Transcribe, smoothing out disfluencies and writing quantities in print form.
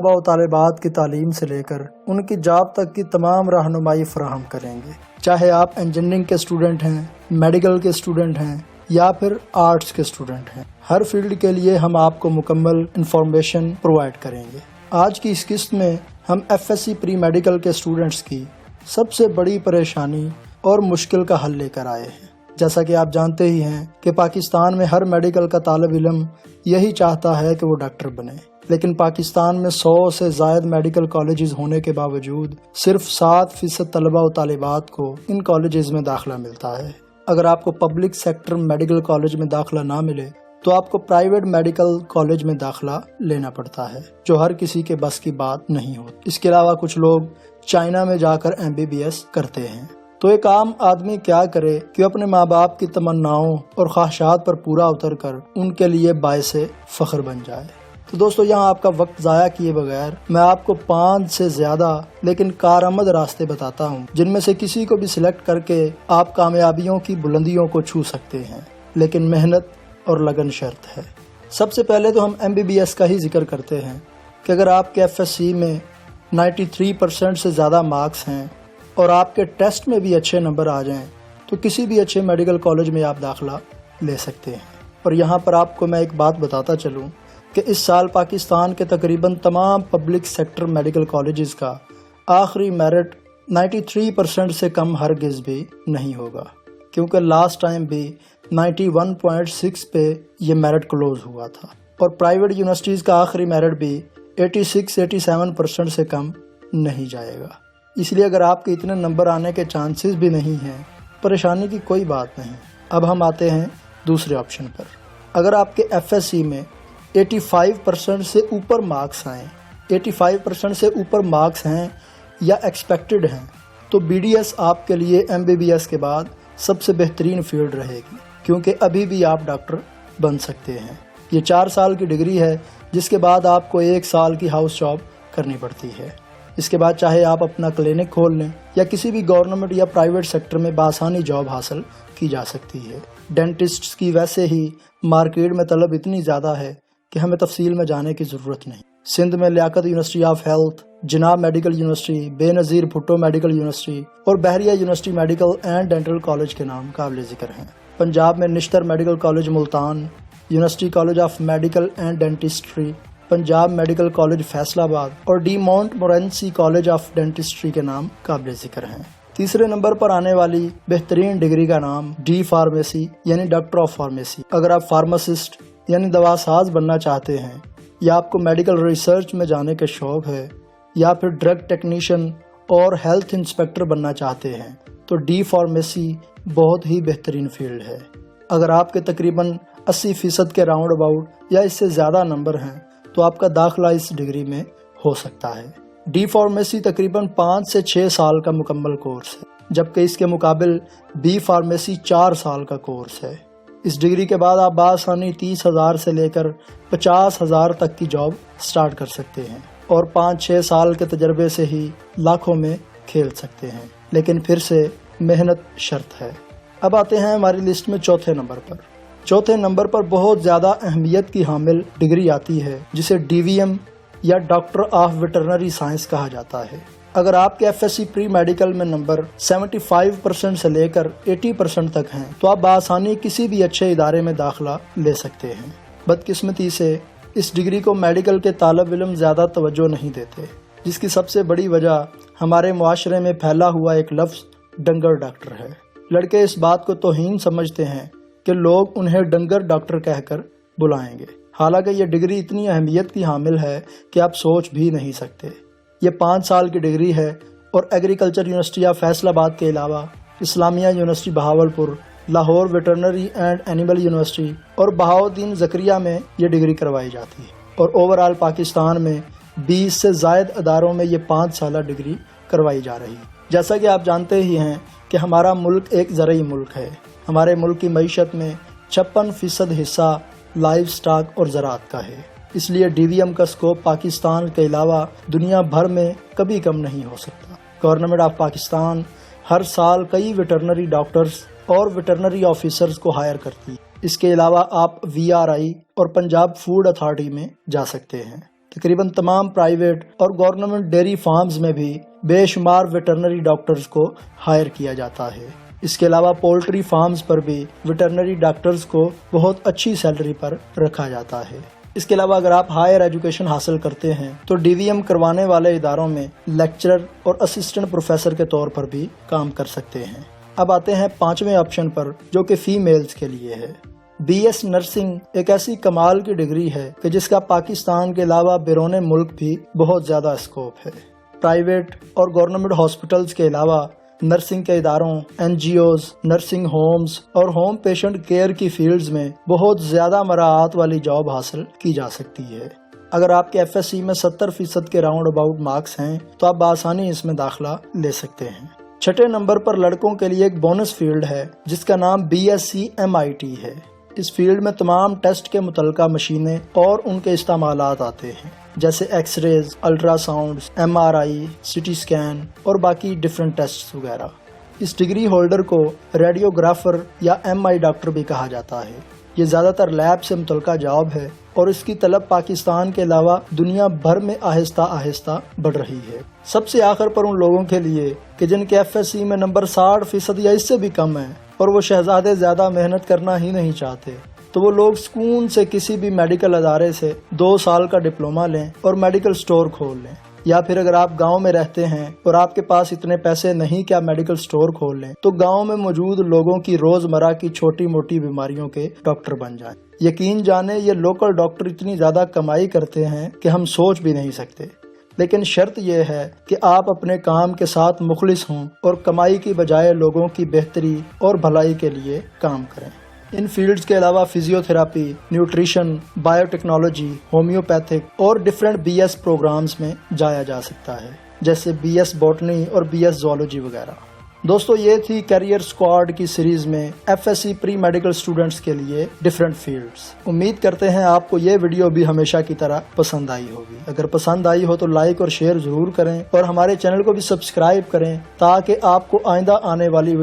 طلباء و طالبات کی تعلیم سے لے کر ان کی جاب تک کی تمام رہنمائی فراہم کریں گے، چاہے آپ انجینئرنگ کے اسٹوڈنٹ ہیں، میڈیکل کے اسٹوڈنٹ ہیں یا پھر آرٹس کے اسٹوڈنٹ ہیں۔ ہر فیلڈ کے لیے ہم آپ کو مکمل انفارمیشن پرووائڈ کریں گے۔ آج کی اس قسط میں ہم F S C pre medical کے اسٹوڈنٹس کی سب سے بڑی پریشانی اور مشکل کا حل لے کر آئے ہیں۔ جیسا کہ آپ جانتے ہی ہیں کہ پاکستان میں ہر میڈیکل کا طالب علم یہی چاہتا ہے کہ وہ ڈاکٹر بنے، لیکن پاکستان میں 100 سے زائد میڈیکل کالجز ہونے کے باوجود صرف 7% طلباء و طالبات کو ان کالجز میں داخلہ ملتا ہے۔ اگر آپ کو پبلک سیکٹر میڈیکل کالج میں داخلہ نہ ملے تو آپ کو پرائیویٹ میڈیکل کالج میں داخلہ لینا پڑتا ہے، جو ہر کسی کے بس کی بات نہیں ہوتی۔ اس کے علاوہ کچھ لوگ چائنا میں جا کر MBBS کرتے ہیں۔ تو ایک عام آدمی کیا کرے کہ اپنے ماں باپ کی تمناؤں اور خواہشات پر پورا اتر کر ان کے لیے باعث فخر بن جائے۔ تو دوستو، یہاں آپ کا وقت ضائع کیے بغیر میں آپ کو 5 سے زیادہ لیکن کارآمد راستے بتاتا ہوں، جن میں سے کسی کو بھی سلیکٹ کر کے آپ کامیابیوں کی بلندیوں کو چھو سکتے ہیں، لیکن محنت اور لگن شرط ہے۔ سب سے پہلے تو ہم MBBS کا ہی ذکر کرتے ہیں کہ اگر آپ کے FSC میں 93% سے زیادہ مارکس ہیں اور آپ کے ٹیسٹ میں بھی اچھے نمبر آ جائیں تو کسی بھی اچھے میڈیکل کالج میں آپ داخلہ لے سکتے ہیں۔ اور یہاں پر آپ کو میں ایک بات بتاتا چلوں کہ اس سال پاکستان کے تقریباً تمام پبلک سیکٹر میڈیکل کالجز کا آخری میرٹ 93% سے کم ہرگز بھی نہیں ہوگا، کیونکہ لاسٹ ٹائم بھی 91.6 پہ یہ میرٹ کلوز ہوا تھا، اور پرائیویٹ یونیورسٹیز کا آخری میرٹ بھی 86-87% سے کم نہیں جائے گا۔ اس لیے اگر آپ کے اتنے نمبر آنے کے چانسز بھی نہیں ہیں، پریشانی کی کوئی بات نہیں۔ اب ہم آتے ہیں دوسرے آپشن پر۔ اگر آپ کے FSC میں 85% سے اوپر مارکس آئیں، 85% سے اوپر مارکس ہیں یا ایکسپیکٹڈ ہیں، تو BDS آپ کے لیے MBBS کے بعد سب سے بہترین فیلڈ رہے گی، کیونکہ ابھی بھی آپ ڈاکٹر بن سکتے ہیں۔ یہ 4 سال کی ڈگری ہے، جس کے بعد آپ کو 1 سال کی ہاؤس جاب کرنی پڑتی ہے۔ اس کے بعد چاہے آپ اپنا کلینک کھول لیں یا کسی بھی گورنمنٹ یا پرائیویٹ سیکٹر میں بآسانی جاب حاصل کی جا سکتی ہے۔ ڈینٹسٹس کی ویسے ہی مارکیٹ میں طلب اتنی زیادہ ہے کہ ہمیں تفصیل میں جانے کی ضرورت نہیں۔ سندھ میں Liaquat university of health, Jinnah medical university, Benazir Bhutto medical university اور Bahria university medical and dental college کے نام قابل ذکر ہیں۔ پنجاب میں Nishtar medical college Multan, university college of medical and dentistry, Punjab medical college Faisalabad اور de Montmorency college of dentistry کے نام قابل ذکر ہیں۔ تیسرے نمبر پر آنے والی بہترین ڈگری کا نام ڈی فارمیسی یعنی ڈاکٹر آف فارمیسی۔ اگر آپ فارماسسٹ یعنی دوا ساز بننا چاہتے ہیں، یا آپ کو میڈیکل ریسرچ میں جانے کا شوق ہے، یا پھر ڈرگ ٹیکنیشین اور ہیلتھ انسپیکٹر بننا چاہتے ہیں، تو ڈی فارمیسی بہت ہی بہترین فیلڈ ہے۔ اگر آپ کے تقریباً 80% کے راؤنڈ اباؤٹ یا اس سے زیادہ نمبر ہیں تو آپ کا داخلہ اس ڈگری میں ہو سکتا ہے۔ ڈی فارمیسی تقریباً 5 سے 6 سال کا مکمل کورس ہے، جبکہ اس کے مقابل بی فارمیسی 4 سال کا کورس ہے۔ اس ڈگری کے بعد آپ بآسانی 30,000 سے لے کر 50,000 تک کی جاب سٹارٹ کر سکتے ہیں، اور 5-6 سال کے تجربے سے ہی لاکھوں میں کھیل سکتے ہیں، لیکن پھر سے محنت شرط ہے۔ اب آتے ہیں ہماری لسٹ میں چوتھے نمبر پر۔ چوتھے نمبر پر بہت زیادہ اہمیت کی حامل ڈگری آتی ہے، جسے DVM یا ڈاکٹر آف ویٹرنری سائنس کہا جاتا ہے۔ اگر آپ کے FSC پری میڈیکل میں نمبر 75% سے لے کر 80% تک ہیں تو آپ بآسانی کسی بھی اچھے ادارے میں داخلہ لے سکتے ہیں۔ بدقسمتی سے اس ڈگری کو میڈیکل کے طالب علم زیادہ توجہ نہیں دیتے، جس کی سب سے بڑی وجہ ہمارے معاشرے میں پھیلا ہوا ایک لفظ ڈنگر ڈاکٹر ہے۔ لڑکے اس بات کو توہین سمجھتے ہیں کہ لوگ انہیں ڈنگر ڈاکٹر کہہ کر بلائیں گے، حالانکہ یہ ڈگری اتنی اہمیت کی حامل ہے کہ آپ سوچ بھی نہیں سکتے۔ یہ 5 سال کی ڈگری ہے، اور ایگریکلچر یونیورسٹی آف فیصل آباد کے علاوہ Islamia university Bahawalpur, Lahore veterinary and animal university اور بہاؤالدین زکریا میں یہ ڈگری کروائی جاتی ہے، اور اوورآل پاکستان میں 20 سے زائد اداروں میں یہ 5 سالہ ڈگری کروائی جا رہی ہے۔ جیسا کہ آپ جانتے ہی ہیں کہ ہمارا ملک ایک زرعی ملک ہے۔ ہمارے ملک کی معیشت میں 56% حصہ لائف سٹاک اور زراعت کا ہے، اس لیے DVM کا سکوپ پاکستان کے علاوہ دنیا بھر میں کبھی کم نہیں ہو سکتا۔ گورنمنٹ آف پاکستان ہر سال کئی ویٹرنری ڈاکٹرز اور ویٹرنری آفیسرز کو ہائر کرتی ہے۔ اس کے علاوہ آپ VRI اور پنجاب فوڈ اتھارٹی میں جا سکتے ہیں۔ تقریباً تمام پرائیویٹ اور گورنمنٹ ڈیری فارمز میں بھی بے شمار ویٹرنری ڈاکٹرز کو ہائر کیا جاتا ہے۔ اس کے علاوہ پولٹری فارمز پر بھی ویٹرنری ڈاکٹرز کو بہت اچھی سیلری پر رکھا جاتا ہے۔ اس کے علاوہ اگر آپ ہائر ایجوکیشن حاصل کرتے ہیں تو ڈی وی ایم کروانے والے اداروں میں لیکچرر اور اسسٹنٹ پروفیسر کے طور پر بھی کام کر سکتے ہیں۔ اب آتے ہیں 5ویں آپشن پر، جو کہ فیمیلز کے لیے ہے۔ بی ایس نرسنگ ایک ایسی کمال کی ڈگری ہے کہ جس کا پاکستان کے علاوہ بیرون ملک بھی بہت زیادہ اسکوپ ہے۔ پرائیویٹ اور گورنمنٹ ہاسپٹلز کے علاوہ نرسنگ کے اداروں، N G Os, nursing homes اور ہوم پیشنٹ کیئر کی فیلڈز میں بہت زیادہ مراعات والی جاب حاصل کی جا سکتی ہے۔ اگر آپ کے ایف ایس سی میں 70% کے راؤنڈ اباؤٹ مارکس ہیں تو آپ بآسانی اس میں داخلہ لے سکتے ہیں۔ 6 نمبر پر لڑکوں کے لیے ایک بونس فیلڈ ہے جس کا نام B S C M I T ہے۔ اس فیلڈ میں تمام ٹیسٹ کے متعلقہ مشینیں اور ان کے استعمالات آتے ہیں، جیسے X rays, ultrasound, M R I, C T scan اور باقی ڈیفرنٹ ٹیسٹ وغیرہ۔ اس ڈگری ہولڈر کو ریڈیوگرافر یا ایم آئی ڈاکٹر بھی کہا جاتا ہے۔ یہ زیادہ تر لیب سے متعلقہ جاب ہے اور اس کی طلب پاکستان کے علاوہ دنیا بھر میں آہستہ آہستہ بڑھ رہی ہے۔ سب سے آخر پر ان لوگوں کے لیے کہ جن کے ایف ایس سی میں نمبر 60% یا اس سے بھی کم ہے اور وہ شہزادے زیادہ محنت کرنا ہی نہیں چاہتے، تو وہ لوگ سکون سے کسی بھی میڈیکل ادارے سے 2 سال کا ڈپلومہ لیں اور میڈیکل سٹور کھول لیں، یا پھر اگر آپ گاؤں میں رہتے ہیں اور آپ کے پاس اتنے پیسے نہیں کہ آپ میڈیکل سٹور کھول لیں تو گاؤں میں موجود لوگوں کی روزمرہ کی چھوٹی موٹی بیماریوں کے ڈاکٹر بن جائیں۔ یقین جانیں یہ لوکل ڈاکٹر اتنی زیادہ کمائی کرتے ہیں کہ ہم سوچ بھی نہیں سکتے، لیکن شرط یہ ہے کہ آپ اپنے کام کے ساتھ مخلص ہوں اور کمائی کی بجائے لوگوں کی بہتری اور بھلائی کے لیے کام کریں۔ ان فیلڈز کے علاوہ physiotherapy, nutrition, biotechnology, homeopathic اور ڈیفرنٹ بی ایس پروگرامز میں جایا جا سکتا ہے، جیسے بی ایس بوٹنی اور بی ایس زوالوجی وغیرہ۔ دوستو یہ تھی کیریئر اسکواڈ کی سیریز میں F S C pre medical students کے لیے ڈیفرنٹ فیلڈز۔ امید کرتے ہیں آپ کو یہ ویڈیو بھی ہمیشہ کی طرح پسند آئی ہوگی۔ اگر پسند آئی ہو تو لائک اور شیئر ضرور کریں اور ہمارے چینل کو بھی سبسکرائب کریں تاکہ آپ کو آئندہ آنے والی